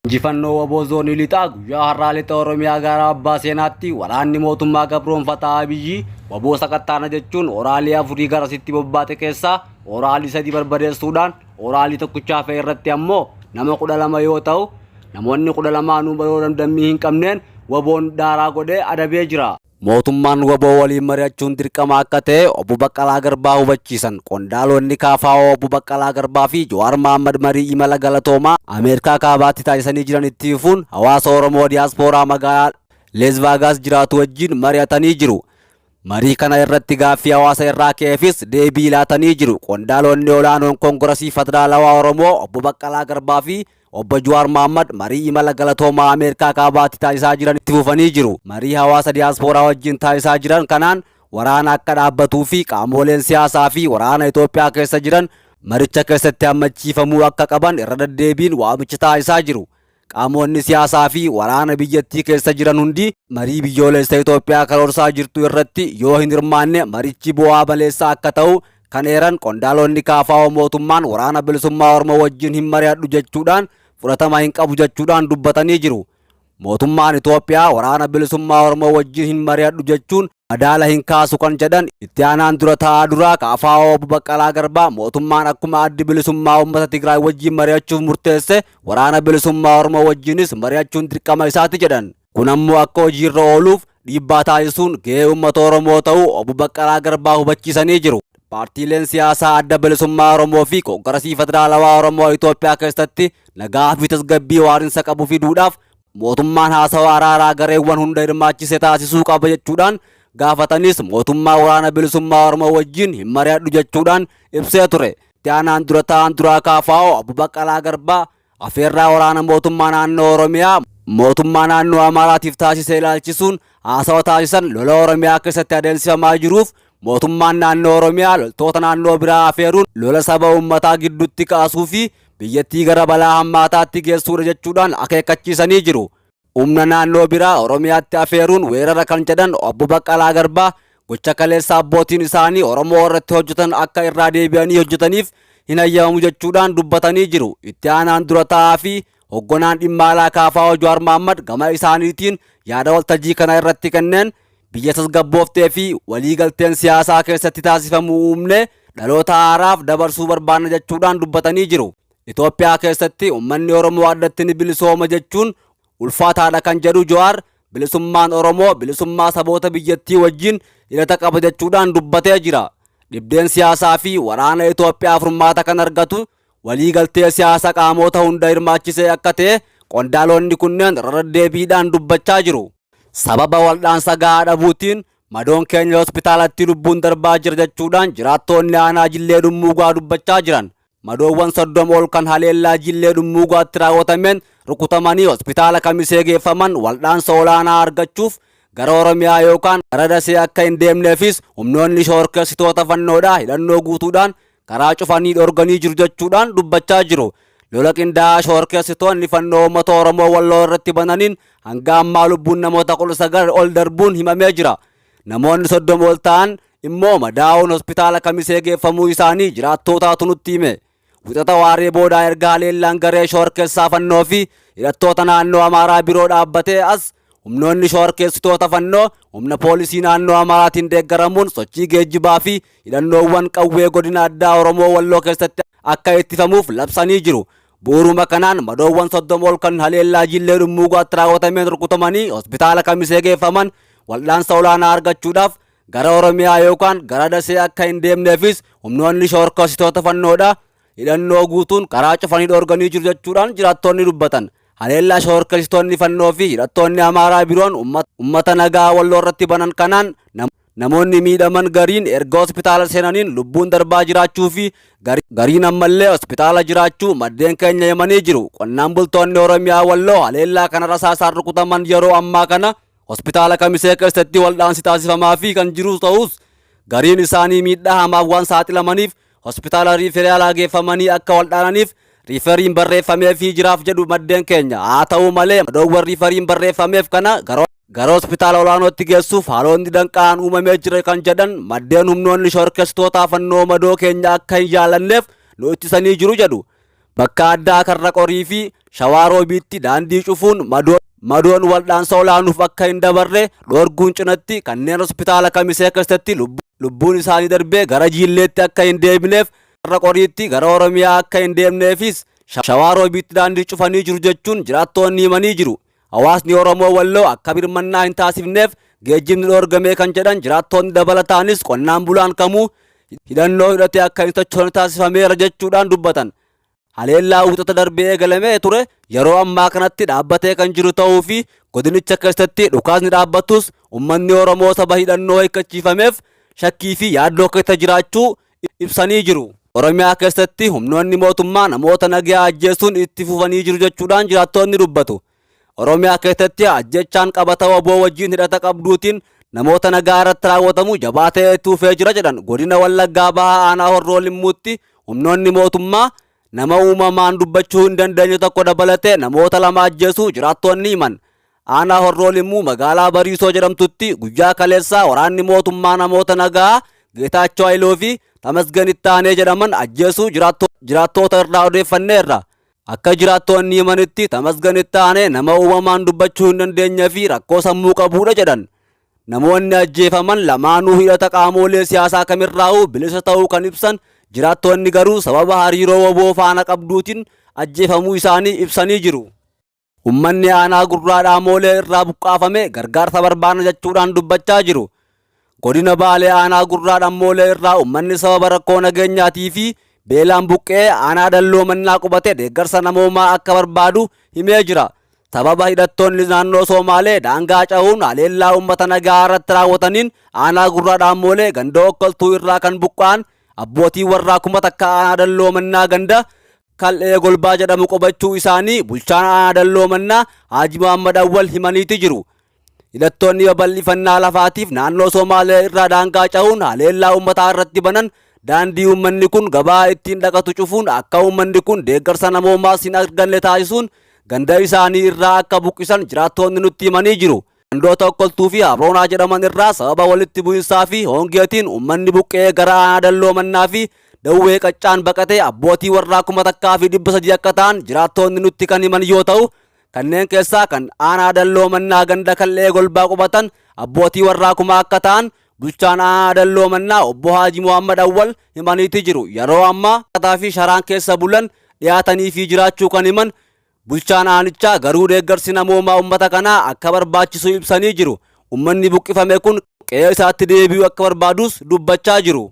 Injifannoo waboo zoonii lixaa guyyaa har'aa lixa Oromiyaa gara abbaa seenaatti waraanni mootummaa gabroonfataa Abiyyi waboo sakattaana jechuun oraalii afurii garasitti bobbaate keessaa oraalii 3 barbadeessuudhaan oraalii tokkichaa fe'e irratti ammoo nama 12 yoo ta'u namoonni 12 baroo damdamii hin qabneen waboon daaraa godhee adabee jira. Mootummaan waboo waliin mari'achuun dirqama akka ta'e obbo Baqqalaa Garbaa hubachiisan qondaalonni KFO obbo Baqqalaa Garbaa fi Jawaar Mohaammed marii imala galatoomaa Ameerikaa kaabaatti taasisanii jiran itti fufuun hawaasa Oromoo diyaaspooraa magaalaa Las Vegas jiraatu wajjin mari'atanii jiru. Marii kana irratti gaaffii hawaasa irraa ka'eefis deebii laatanii jiru. Qondaalonni olaanoon Koongirasii Federaalawaa Oromoo obbo Baqqalaa Garbaa fi obbo Jawaar Mohaammed marii imala galatoomaa Ameerikaa kaabaatti taasisaa jiran itti fufanii jiru. Marii hawaasa diyaaspooraa wajjin taasisaa jiran kanaan waraana akka dhaabbatuu fi qaamoleen siyaasaa fi waraana Itoophiyaa keessa jiran maricha keessatti hammachiifamuu akka qaban irra deddeebiin waamicha taasisaa jiru. Qaamonni siyaasaa fi waraana biyyattii keessa jiran hundi marii biyyoolessa Itoophiyaa karoorsaa jirtu irratti yoo hin hirmaanne marichi bu'aa baleessaa akka ta'u kan eeran qondaalonni KFO mootummaan waraana bilisummaa Oromoo wajjin hin mari'adhu jechuudhaan fudhatama hin qabu jechuudhaan dubbatanii jiru. Mootummaan Itoophiyaa waraana bilisummaa Oromoo wajjin hin mari'adhu jechuun madaala hin kaasu kan jedhan itti aanaan dura taa'aa duraa KFO obbo Baqqalaa Garbaa mootummaan akkuma addi bilisummaa uummata Tigraay wajjin mari'achuuf murteesse waraana bilisummaa Oromoo wajjinis mari'achuun dirqama isaati jedhan. Kun ammoo akka hojiirra ooluuf dhiibbaa taasisuun gahee uummata Oromoo ta'uu obbo Baqqalaa Garbaa hubachiisanii jiru. Paartiileen siyaasaa adda bilisummaa Oromoo fi Koongirasii Federaalawaa Oromoo Itoophiyaa keessatti nagaa fi tasgabbii waarinsa qabu fiduudhaaf mootummaan haasawaa araaraa gareewwan hunda hirmaachise taasisuu qaba jechuudhaan gaafatanis mootummaa waraana bilisummaa Oromoo wajjin hin mari'adhu jechuudhaan ibsee ture. Itti aanaan dura taa'aan duraa KFO obbo Baqqalaa Garbaa afeerraa waraana mootummaa naannoo Oromiyaa mootummaa naannoo Amaaraatiif taasisee ilaalchisuun haasawa taasisan lola Oromiyaa keessatti adeemsifamaa jiruuf mootummaan naannoo Oromiyaa loltoota naannoo biraa afeeruun lola saba uummataa gidduutti kaasuu fi biyyattii gara balaa hammaataatti geessuudha jechuudhaan akeekkachiisanii jiru. Humna naannoo biraa Oromiyaatti afeeruun weerara kan jedhan obbo Baqqalaa Garbaa gocha kaleessa abbootiin isaanii Oromoo irratti hojjetan akka irraa deebi'anii hojjetaniif hin hayyamamu jechuudhaan dubbatanii jiru. Itti aanaan dura taa'aa fi hogganaan dhimma alaa KFO Jawaar Mohaammed gama isaaniitiin yaada waltajjii kana irratti kenneen biyya tasgabbooftee fi waliigalteen siyaasaa keessatti taasifamuu uumne dhaloota haaraaf dabarsuu barbaanna jechuudhaan dubbatanii jiru. Itoophiyaa keessatti uummanni Oromoo addatti ni bilisooma jechuun ulfaataadha kan jedhu Jawaar bilisummaan Oromoo bilisummaa saboota biyyattii wajjin hidhata qaba jechuudhaan dubbatee jira. Dhibdeen siyaasaa fi waraana Itoophiyaa furmaata kan argatu waliigaltee siyaasa qaamota hunda hirmaachisee akka ta'e qondaalonni kunneen irra deddeebiidhaan dubbachaa jiru. Sababa waldhaansa gahaa dhabuutiin madoon keenya hospitaalatti lubbuun darbaa jira jechuudhaan jiraattonni aanaa Jillee Dummuugaa dubbachaa jiran. Madoowwan 30 ol kan haleellaa Jillee Dummuugaatti raawwatameen rukutamanii hospitaala Kamisee geeffaman waldhaansa olaanaa argachuuf gara Oromiyaa yookaan gara Dasee akka hin deemneefis humnoonni shororkeessitoota fannoodhaa hidhannoo guutuudhaan karaa cufanii dhorganii jiru jechuudhaan dubbachaa jiru. Lola qindaa'aa shororkeessitoonni fannoo uummata Oromoo Walloo irratti bananiin hanga ammaa lubbuun namoota 19 ol darbuun himamee jira. Namoonni 30 ol ta'an immoo madaa'uun hospitaala Kamisee geeffamuu isaanii jiraattootaatu nutti hime. Wixata waaree boodaa erga haleellaan garee shororkeessaa fannoo fi hidhattoota naannoo Amaaraa biroo dhaabbatee as humnoonni shororkeessitoota fannoo humna poolisii naannoo Amaaraatiin deeggaramuun sochii geejjibaa fi hidhannoowwan qawwee godina addaa Oromoo Walloo keessatti akka ittifamuuf labsanii jiru. Bu'uuruma kanaan madoowwan 30 ol kan haleellaa Jillee Dummuugaatti raawwatameen rukutamanii hospitaala Kamisee geeffaman waldhaansa olaanaa argachuudhaaf gara Oromiyaa yookaan gara Dasee akka hin deemneefis humnoonni shororkeessitoota fannoodhaa hidhannoo guutuun karaa cufanii dhorganii jiru jechuudhaan jiraattonni dubbatan. Haleellaa shororkeessitoonni fannoo fi hidhattoonni Amaaraa biroon uummata nagaa Walloo irratti banan kanaan namoonni miidhaman gariin erga hospitaala seenaniin lubbuun darbaa jiraachuu fi gariin ammallee hospitaala jiraachuu maddeen keenya himanii jiru. Qonnaan bultoonni Oromiyaa Walloo haleellaa kana rasaasaan rukutaman yeroo ammaa kana hospitaala Kamisee keessatti waldhaansi taasifamaa fi kan jiru ta'us gariin isaanii miidhaa hamaaf waan saaxilamaniif hospitaala riiferaalaa geeffamanii akka waldhaananiif riifariin barreeffameefii jiraaf jedhu maddeen keenya. Haa ta'u malee madoowwan riifariin barreeffameef kana gara hospitaala olaanootti geessuuf haalonni danqaan uumamee jira kan jedhan maddeen humnoonni shororkeessitootaa fannoo madoo keenya akka hin jaalanneef nu ittisanii jiru jedhu. Bakka addaa Karra Qorii fi Shawaa Roobiitti daandii cufuun madoon waldhaansa olaanuuf akka hin dabarre dhoorguun cinatti kanneen hospitaala Kamisee keessatti lubbuun isaanii darbee gara Jiilleetti akka hin deebineef Karra Qoriitti gara Oromiyaa akka hin deemneefis Shawaa Roobiitti daandii cufanii jiru jechuun jiraattoonni himanii jiru. Hawaasni Oromoo Walloo akka birmannaa hin taasifneef geejjibni dhoorgamee kan jedhan jiraattoonni dabalataanis qonnaan bulaan kamuu hidhannoo hidhatee akka hin sochoone taasifameera jechuudhaan dubbatan. Haleellaa wixata darbee eegalamee ture yeroo ammaa kanatti dhaabbatee kan jiru ta'uu fi godinicha keessatti dhukaasni dhaabbatus uummanni Oromoo saba hidhannoo hiikkachiifameef shakkii fi yaaddoo keessa jiraachuu ibsanii jiru. Oromiyaa keessatti humnoonni mootummaa namoota nagaa ajjeesuun itti fufanii jiru jechuudhaan jiraattoonni dubbatu. Oromiyaa keessatti ajjechaan qabata waboo wajjin hidhata qabduutiin namoota nagaa irratti raawwatamu jabaatee itti fufee jira jedhan. Godina Wallaggaa Bahaa Aanaa Horroo Limmuutti humnoonni mootummaa nama uumamaan dubbachuu hin dandeenye tokko dabalatee namoota lama ajjeesuu jiraattoonni himan. Aanaa Horroo Limmuu magaalaa Bariisoo jedhamtutti guyyaa kaleessaa waraanni mootummaa namoota nagaa Geetaachoo Ayiloo fi Tamasgen Ittaanee jedhaman ajjeesuu jiraattoota irraa odeeffanneerra. Akka jiraattoonni himanitti Tamasgen Ittaanee nama uumamaan dubbachuu hin dandeenye fi rakkoo sammuu qabuudha jedhan. Namoonni ajjeefaman lamaanuu hidhata qaamolee siyaasaa kamirraa'uu bilisa ta'uu kan ibsan jiraattoonni garuu sababa hariiroo waboo faana qabduutiin ajjeefamuu isaanii ibsanii jiru. Uummanni aanaa Gurraa Dhaamolee irraa buqqaafame gargaarsa barbaana jechuudhaan dubbachaa jiru. Godina Baalee aanaa Gurraa Dhaamolee irraa uummanni sababa rakkoo nageenyaatii fi beelaan buqqee aanaa Dalloo Mannaa qubatee deeggarsa namoomaa akka barbaadu himee jira. Sababa hidhattoonni naannoo Somaalee daangaa cahuun haleellaa uummata nagaa irratti raawwataniin aanaa Gurraa Dhaamolee ganda okkoltuu irraa kan buqqaan abbootii warraa kuma takka aanaa Dalloo Mannaa ganda Kal'ee Golbaa jedhamu qubachuu isaanii bulchaan aanaa Dalloo Mannaa Haaji Muhammad Awwal himaniiti jiru. Hidhattoonni babal'ifannaa lafaatiif naannoo Somaalee irraa daangaa cahuun haleellaa uummataa irratti banan daandii uummanni kun gabaa ittiin dhaqatu cufuun akka uummanni kun deeggarsa namoomaas hin arganne taasisuun ganda isaanii irraa akka buqqisan jiraattoonni nutti himanii jiru. Gandoota okkoltuu fi Abroonaa jedhaman irraa sababa walitti bu'insaa fi hongeetiin uummanni buqqee gara aanaa Dalloo Mannaa fi Dawwee Qaccaan baqatee abbootii warraa 1,300 akka ta'an jiraattoonni nutti kan himan yoo ta'u, kanneen keessaa kan aanaa Dalloo Mannaa ganda Kal'ee Golbaa qubatan abbootii warraa 1,000 akka ta'an bulchaan aanaa Dalloo Mannaa obbo Haaji Muhammad Awwal himaniiti jiru. Yeroo ammaa qataa fi sharaan keessa bulan dhiyaatanii fi jiraachuu kan himan bulchaan aanichaa garuu deeggarsi namoomaa uummata kanaa akka barbaachisu ibsanii jiru. Uummanni buqqifame kun qe'ee isaatti deebi'uu akka barbaadus dubbachaa jiru.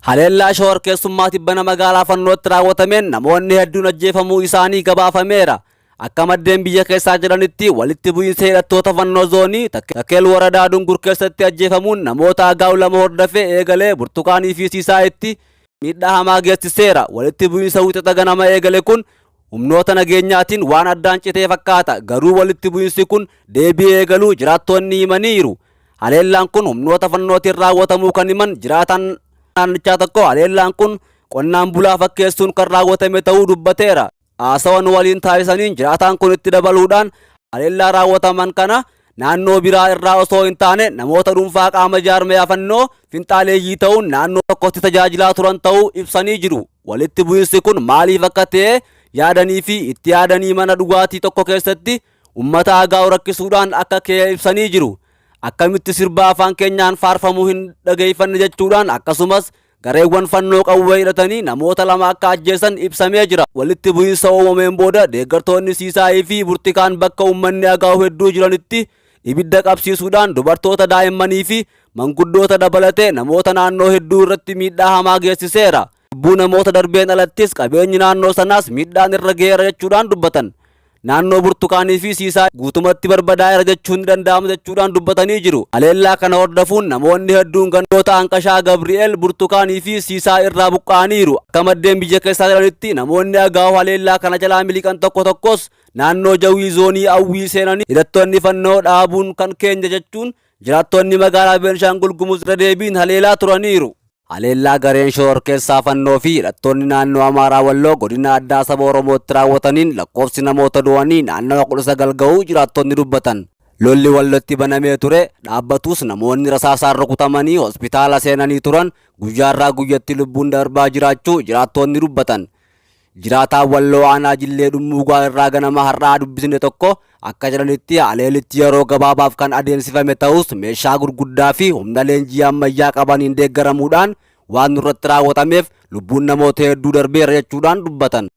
Haleellaa shororkeessummaa tibbana magaalaa Fannootti raawwatameen namoonni hedduun ajjeefamuu isaanii gabaafameera. Akka maddeen biyya keessaa jedhanitti walitti bu'iinsa hidhattoota Fannoo zoonii Takkeel Waradaa Dungur keessatti ajjeefamuun namoota agaa'u lama hordofee eegalee Burtukaanii fi Siisaayitti miidhaa hamaa geessiseera. Walitti bu'iinsa wixata ganama eegale kun humnoota nageenyaatiin waan addaan citee fakkaata. Garuu walitti bu'iinsi kun deebi'ee eegaluu jiraattoonni himaniiru. Haleellaan kun humnoota Fannootiin raawwatamuu kan himan jiraataan naannichaa tokko haleellaan kun qonnaan bulaa fakkeessuun kan raawwatame ta'uu dubbateera. Haasawan waliin taasisaniin jiraataan kun itti dabaluudhaan haleellaa raawwataman kana naannoo biraa irraa osoo hin taane namoota dhuunfaa qaama jaarmayaa Fannoo finxaaleeyyii ta'uun naannoo tokkotti tajaajilaa turan ta'uu ibsanii jiru. Walitti bu'iinsi kun maaliif akka ta'e yaadanii fi itti yaadanii mana dhugaatii tokko keessatti uummata agaa'u rakkisuudhaan akka ka'e ibsanii jiru. Akkamitti sirba afaan keenyaan faarfamuu hin dhageeffanne jechuudhaan akkasumas gareewwan Fannoo qawwee hidhatanii namoota lama akka ajjeesan ibsamee jira. Walitti bu'iinsa uumameen booda deeggartoonni Siisaayii fi Burtukaan bakka uummanni agaa'u hedduu jiranitti ibidda qabsiisuudhaan dubartoota, daa'immanii fi manguddoota dabalatee namoota naannoo hedduu irratti miidhaa hamaa geessiseera. Lubbuu namoota darbeen alattis qabeenyi naannoo sanaas miidhaan irra ga'eera jechuudhaan dubbatan. Naannoo Burtukaanii fi Siisaayii guutumatti barbadaa'eera jechuun ni danda'ama jechuudhaan dubbatanii jiru. Haleellaa kana hordofuun namoonni hedduun gandoota Anqashaa, Gabri'eel, Burtukaanii fi Siisaayii irraa buqqa'aniiru. Akka maddeen biyya keessaa jedhanitti namoonni agaa'u haleellaa kana jalaa miliqan tokko tokkos naannoo Jawwii zoonii Awwii seenanii hidhattoonni Fannoo dhaabuun kan keenya jechuun jiraattonni magaalaa Beenishaangul Gumuz irra deebiin haleelaa turaniiru. Haleellaa gareen shororkeessaa Fannoo fi hidhattoonni naannoo Amaaraa Walloo godina addaa saba Oromootti raawwataniin lakkoofsi namoota du'anii naannawa 19 ga'uu jiraattonni dubbatan. Lolli Wallootti banamee ture dhaabbatus namoonni rasaasaan rukutamanii hospitaala seenanii turan guyyaarraa guyyatti lubbuun darbaa jiraachuu jiraattonni dubbatan. Jiraataan Walloo aanaa Jillee Dhummuugaa irraa ganama har'aa dubbisne tokko akka jedhanitti haleellichi yeroo gabaabaaf kan adeemsifame ta'us meeshaa gurguddaa fi humna leenjii ammayyaa qabaniin deeggaramuudhaan waan nurratti raawwatameef lubbuun namoota hedduu darbeera jechuudhaan dubbatan.